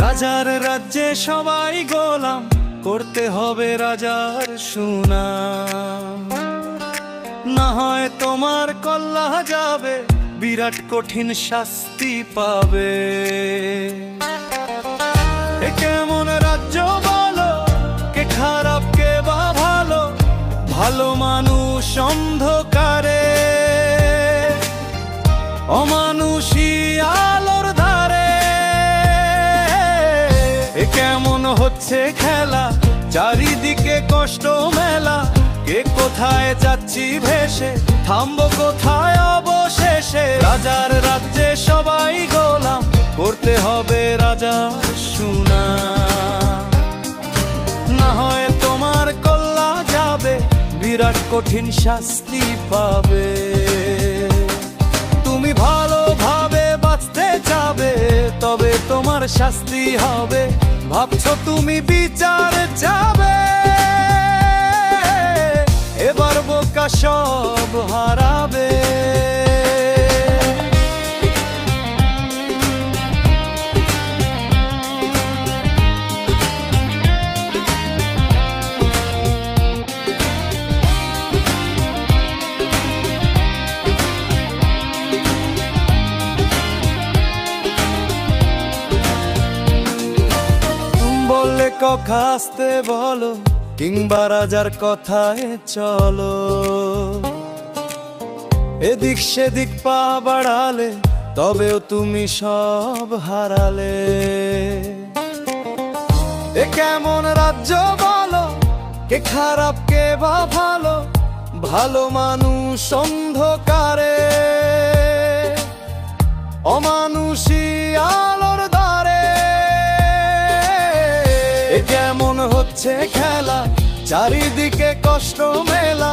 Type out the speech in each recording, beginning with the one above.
রাজার রাজ্যে সবাই গোলাম, করতে হবে রাজার সুনাম। না হয় তোমার কল্লা যাবে, বিরাট কঠিন শাস্তি পাবে। এ কেমন রাজ্য বলো, কে খারাপ কে বা ভালো? ভালো মানুষ অন্ধকারে, অমানুষী আলোর ধারে। এ কেমন হচ্ছে খেলা, চারিদিকে কষ্ট মেলা। কে কোথায় যাচ্ছি ভেসে, থামবো কোথায় অবশেষে? রাজার রাজ্যে সবাই গোলাম, করতে হবে রাজার সুনাম। না হয় তোমার কল্লা যাবে, বিরাট কঠিন শাস্তি পাবে। তুমি ভালোভাবে বাঁচতে যাবে, তবে তোমার শাস্তি হবে। ভাবছো তুমি বিচার যাবে, এবার বোকা সব হারাবে। বললে কথা আসতে বলো, কিংবা রাজার কথায় চলো। এদিক সেদিক পা বাড়ালে, তবেও তুমি সব হারালে। এ কেমন রাজ্য বলো, কে খারাপ কে বা ভালো? ভালো মানুষ অন্ধকারে, অমানুষী আলোর দ্বারে। এ কেমন হচ্ছে খেলা, চারিদিকে কষ্ট মেলা।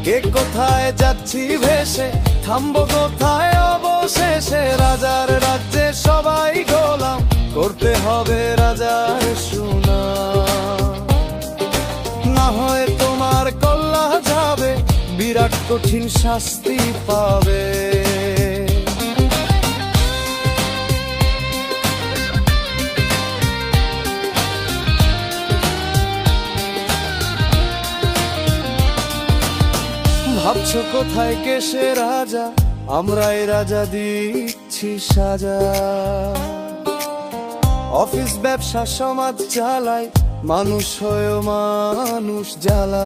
কে কোথায় যাচ্ছি ভেসে, থামবো কোথায় অবশেষে? রাজার রাজ্যে সবাই গোলাম, করতে হবে রাজার সুনাম। না হয় তোমার কল্লা যাবে, বিরাট কঠিন শাস্তি পাবে। ভাবছো কোথায় কেসে রাজা, আমরাই রাজা দিচ্ছি সাজা। অফিস ব্যবসা সমাজ চালাই, মানুষ হয়েও মানুষ জ্বালা।